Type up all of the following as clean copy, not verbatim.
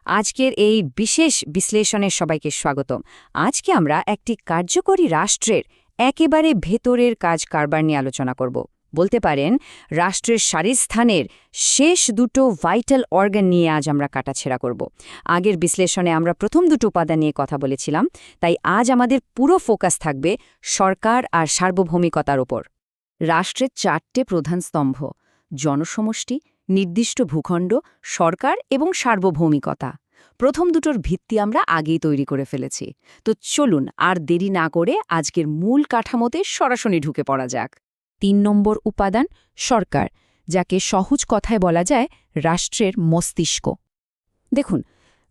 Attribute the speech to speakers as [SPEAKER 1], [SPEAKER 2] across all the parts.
[SPEAKER 1] আজকের এই বিশেষ বিশ্লেষণে সবাইকে স্বাগতম। আজকে আমরা একটি কার্যকরী রাষ্ট্রের একেবারে ভেতরের কাজ কারবার নিয়ে আলোচনা করব। বলতে পারেন রাষ্ট্রের শীর্ষস্থানের শেষ দুটো ভাইটাল অর্গান নিয়ে আজ আমরা কাটাছেঁড়া করব। আগের বিশ্লেষণে আমরা প্রথম দুটো উপাদান নিয়ে কথা বলেছিলাম, তাই আজ আমাদের পুরো ফোকাস থাকবে সরকার আর সার্বভৌমিকতার ওপর। রাষ্ট্রের চারটে প্রধান স্তম্ভ: জনসমষ্টি, নির্দিষ্ট ভূখণ্ড, সরকার এবং সার্বভৌমিকতা। প্রথম দুটোর ভিত্তি আমরা আগেই তৈরি করে ফেলেছি। তো চলুন আর দেরি না করে আজকের মূল কাঠামোতে সরাসরি ঢুকে পড়া যাক। ৩ নম্বর উপাদান সরকার, যাকে সহজ কথায় বলা যায় রাষ্ট্রের মস্তিষ্ক। দেখুন,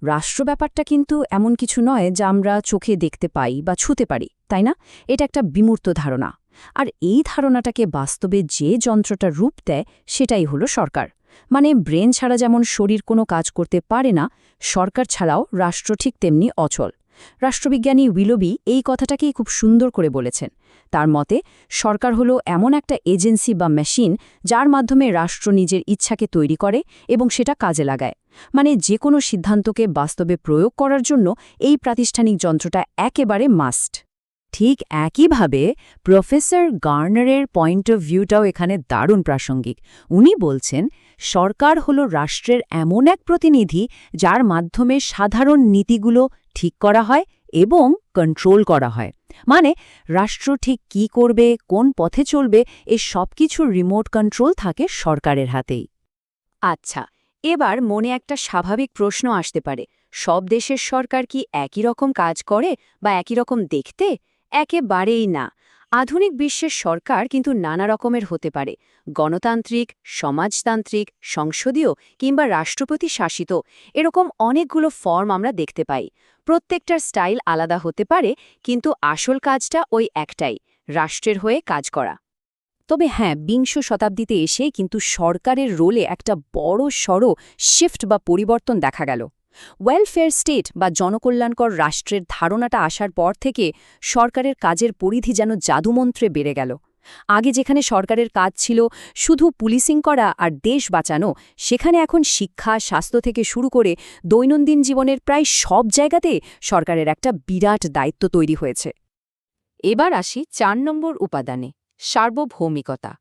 [SPEAKER 1] রাষ্ট্র ব্যাপারটা কিন্তু এমন কিছু নয় যা আমরা চোখে দেখতে পাই বা ছুঁতে পারি, তাই না? এটা একটা বিমূর্ত ধারণা। আর এই ধারণাটাকে বাস্তবে যে যন্ত্রটা রূপ দেয় সেটাই হলো সরকার। মানে ব্রেন ছাড়া যেমন শরীর কোনো কাজ করতে পারে না, সরকার ছাড়াও রাষ্ট্র ঠিক তেমনি অচল। রাষ্ট্রবিজ্ঞানী উইলবি এই কথাটাকেই খুব সুন্দর করে বলেছেন। তার মতে সরকার হলো এমন একটা এজেন্সি বা মেশিন যার মাধ্যমে রাষ্ট্র নিজের ইচ্ছাকে তৈরি করে এবং সেটা কাজে লাগায়। মানে যে কোনো সিদ্ধান্তকে বাস্তবে প্রয়োগ করার জন্য এই প্রাতিষ্ঠানিক যন্ত্রটা একেবারে মাস্ট। ঠিক একইভাবে প্রফেসর গার্নারের পয়েন্ট অফ ভিউটাও এখানে দারুণ প্রাসঙ্গিক। উনি বলছেন সরকার হল রাষ্ট্রের এমন এক প্রতিনিধি যার মাধ্যমে সাধারণ নীতিগুলো ঠিক করা হয় এবং কন্ট্রোল করা হয়। মানে রাষ্ট্র ঠিক কী করবে, কোন পথে চলবে, এ সব কিছুর রিমোট কন্ট্রোল থাকে সরকারের হাতেই। আচ্ছা, এবার মনে একটা স্বাভাবিক প্রশ্ন আসতে পারে, সব দেশের সরকার কি একই রকম কাজ করে বা একই রকম দেখতে? একেবারেই না। আধুনিক বিশ্বের সরকার কিন্তু নানা রকমের হতে পারে। গণতান্ত্রিক, সমাজতান্ত্রিক, সংসদীয় কিংবা রাষ্ট্রপতি শাসিত, এরকম অনেকগুলো ফর্ম আমরা দেখতে পাই। প্রত্যেকটার স্টাইল আলাদা হতে পারে, কিন্তু আসল কাজটা ওই একটাই, রাষ্ট্রের হয়ে কাজ করা। তবে হ্যাঁ, বিংশ শতাব্দীতে এসে কিন্তু সরকারের রোলে একটা বড় সড় শিফট বা পরিবর্তন দেখা গেল। ওয়েলফেয়ার স্টেট বা জনকল্যাণকর রাষ্ট্রের ধারণাটা আসার পর থেকে সরকারের কাজের পরিধি যেন জাদুমন্ত্রে বেড়ে গেল। আগে যেখানে সরকারের কাজ ছিল শুধু পুলিশিং করা আর দেশ বাঁচানো, সেখানে এখন শিক্ষা, স্বাস্থ্য থেকে শুরু করে দৈনন্দিন জীবনের প্রায় সব জায়গাতে সরকারের একটা বিরাট দায়িত্ব তৈরি হয়েছে। এবার আসি ৪ নম্বর উপাদানে, সার্বভৌমিকতা।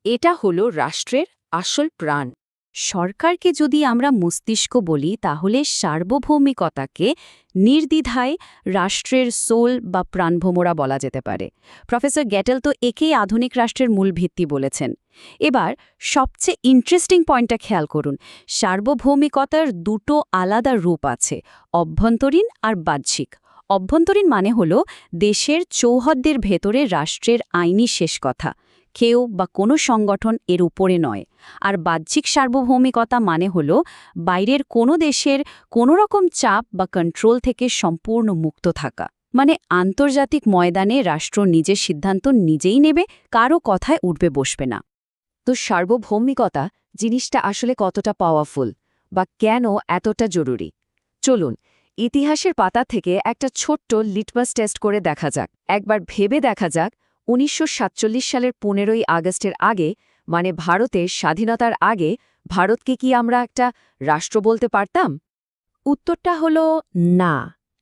[SPEAKER 1] এটা হলো রাষ্ট্রের আসল প্রাণ। সরকারকে যদি আমরা মস্তিষ্ক বলি, তাহলে সার্বভৌমিকতাকে নির্দ্বিধায় রাষ্ট্রের সোল বা প্রাণভোমরা বলা যেতে পারে। প্রফেসর গ্যাটেল তো একেই আধুনিক রাষ্ট্রের মূল ভিত্তি বলেছেন। এবার সবচেয়ে ইন্টারেস্টিং পয়েন্টটা খেয়াল করুন, সার্বভৌমিকতার দুটো আলাদা রূপ আছে, অভ্যন্তরীণ আর বাহ্যিক। অভ্যন্তরীণ মানে হল দেশের চৌহদ্দের ভেতরে রাষ্ট্রের আইনি শেষ কথা, কেউ বা কোনো সংগঠন এর উপরে নয়। আর বাহ্যিক সার্বভৌমিকতা মানে হল বাইরের কোনো দেশের কোনো রকম চাপ বা কন্ট্রোল থেকে সম্পূর্ণ মুক্ত থাকা। মানে আন্তর্জাতিক ময়দানে রাষ্ট্র নিজের সিদ্ধান্ত নিজেই নেবে, কারও কথায় উঠবে বসবে না। তো সার্বভৌমিকতা জিনিসটা আসলে কতটা পাওয়ারফুল বা কেন এতটা জরুরি? চলুন ইতিহাসের পাতা থেকে একটা ছোট্ট লিটমাস টেস্ট করে দেখা যাক। একবার ভেবে দেখা যাক, ১৯৪৭ সালের ১৫ই আগস্টের আগে, মানে ভারতের স্বাধীনতার আগে, ভারতকে কি আমরা একটা রাষ্ট্র বলতে পারতাম? উত্তরটা হলো না,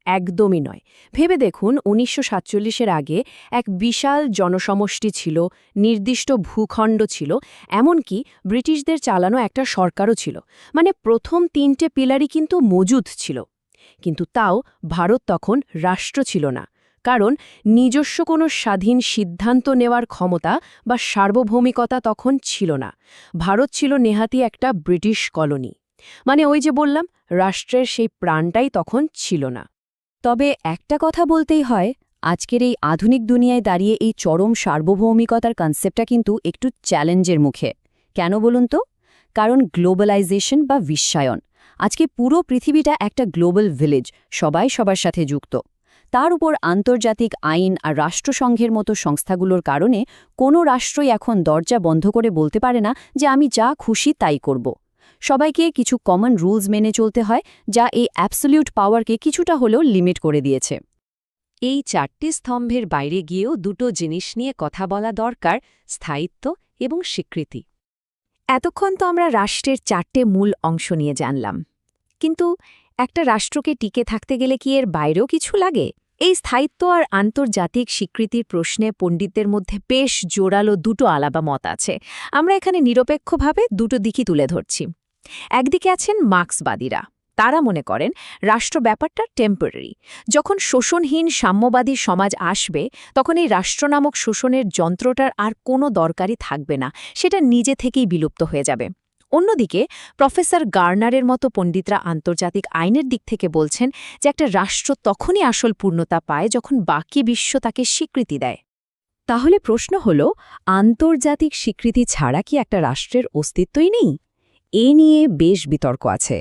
[SPEAKER 1] একদমই নয়। ভেবে দেখুন, ১৯৪৭-এর আগে এক বিশাল জনসমষ্টি ছিল, নির্দিষ্ট ভূখণ্ড ছিল, এমনকি ব্রিটিশদের চালানো একটা সরকারও ছিল। মানে প্রথম ৩টে পিলারই কিন্তু মজুদ ছিল। কিন্তু তাও ভারত তখন রাষ্ট্র ছিল না, কারণ নিজস্ব কোনো স্বাধীন সিদ্ধান্ত নেওয়ার ক্ষমতা বা সার্বভৌমিকতা তখন ছিল না। ভারত ছিল নেহাতি একটা ব্রিটিশ কলোনি। মানে ওই যে বললাম, রাষ্ট্রের সেই প্রাণটাই তখন ছিল না। তবে একটা কথা বলতেই হয়, আজকের এই আধুনিক দুনিয়ায় দাঁড়িয়ে এই চরম সার্বভৌমিকতার কনসেপ্টটা কিন্তু একটু চ্যালেঞ্জের মুখে। কেন বলুন তো? কারণ গ্লোবালাইজেশন বা বিশ্বায়ন। আজকে পুরো পৃথিবীটা একটা গ্লোবাল ভিলেজ, সবাই সবার সাথে যুক্ত। তার উপর আন্তর্জাতিক আইন আর রাষ্ট্রসংঘের মতো সংস্থাগুলোর কারণে কোনো রাষ্ট্রই এখন দরজা বন্ধ করে বলতে পারে না যে আমি যা খুশি তাই করব। সবাইকে কিছু কমন রুলস মেনে চলতে হয়, যা এই অ্যাবসলিউট পাওয়ারকে কিছুটা হলেও লিমিট করে দিয়েছে। এই ৪টি স্তম্ভের বাইরে গিয়েও দুটো জিনিস নিয়ে কথা বলা দরকার, স্থায়িত্ব এবং স্বীকৃতি। এতক্ষণ তো আমরা রাষ্ট্রের ৪টে মূল অংশ নিয়ে জানলাম, কিন্তু একটা রাষ্ট্রকে টিকে থাকতে গেলে কি এর বাইরেও কিছু লাগে? এই স্থায়িত্ব আর আন্তর্জাতিক স্বীকৃতির প্রশ্নে পণ্ডিতদের মধ্যে বেশ জোরালো দুটো আলাদা মত আছে। আমরা এখানে নিরপেক্ষভাবে দুটো দিকই তুলে ধরছি। একদিকে আছেন মার্ক্সবাদীরা। তারা মনে করেন রাষ্ট্র ব্যাপারটা টেম্পোরারি। যখন শোষণহীন সাম্যবাদী সমাজ আসবে, তখন এই রাষ্ট্র নামক শোষণের যন্ত্রটার আর কোনো দরকারই থাকবে না, সেটা নিজে থেকেই বিলুপ্ত হয়ে যাবে। অন্যদিকে প্রফেসর গার্নারের মতো পণ্ডিতরা আন্তর্জাতিক আইনের দিক থেকে বলছেন যে একটা রাষ্ট্র তখনই আসল পূর্ণতা পায় যখন বাকি বিশ্ব তাকে স্বীকৃতি দেয়। তাহলে প্রশ্ন হল, আন্তর্জাতিক স্বীকৃতি ছাড়া কি একটা রাষ্ট্রের অস্তিত্বই নেই? এ নিয়ে বেশ বিতর্ক আছে।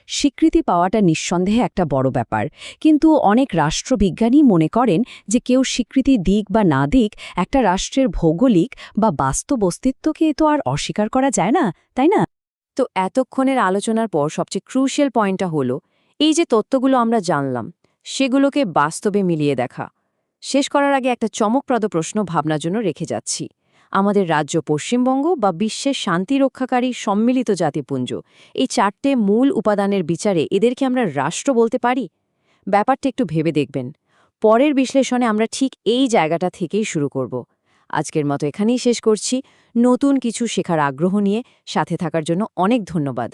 [SPEAKER 1] স্বীকৃতি পাওয়াটা নিঃসন্দেহে একটা বড় ব্যাপার, কিন্তু অনেক রাষ্ট্রবিজ্ঞানী মনে করেন যে কেউ স্বীকৃতি দিক বা না দিক, একটা রাষ্ট্রের ভৌগোলিক বা বাস্তব অস্তিত্বকে তো আর অস্বীকার করা যায় না, তাই না? তো এতক্ষণের আলোচনার পর সবচেয়ে ক্রুশিয়াল পয়েন্টটা হলো, এই যে তত্ত্বগুলো আমরা জানলাম, সেগুলোকে বাস্তবে মিলিয়ে দেখা। শেষ করার আগে একটা চমকপ্রদ প্রশ্ন ভাবনার জন্য রেখে যাচ্ছি। আমাদের রাজ্য পশ্চিমবঙ্গ বা বিশ্বের শান্তি রক্ষাকারী সম্মিলিত জাতিপুঞ্জ, এই 4টে মূল উপাদানের বিচারে এদেরকে আমরা রাষ্ট্র বলতে পারি? ব্যাপারটা একটু ভেবে দেখবেন। পরের বিশ্লেষণে আমরা ঠিক এই জায়গাটা থেকেই শুরু করব। আজকের মতো এখানেই শেষ করছি। নতুন কিছু শেখার আগ্রহ নিয়ে সাথে থাকার জন্য অনেক ধন্যবাদ।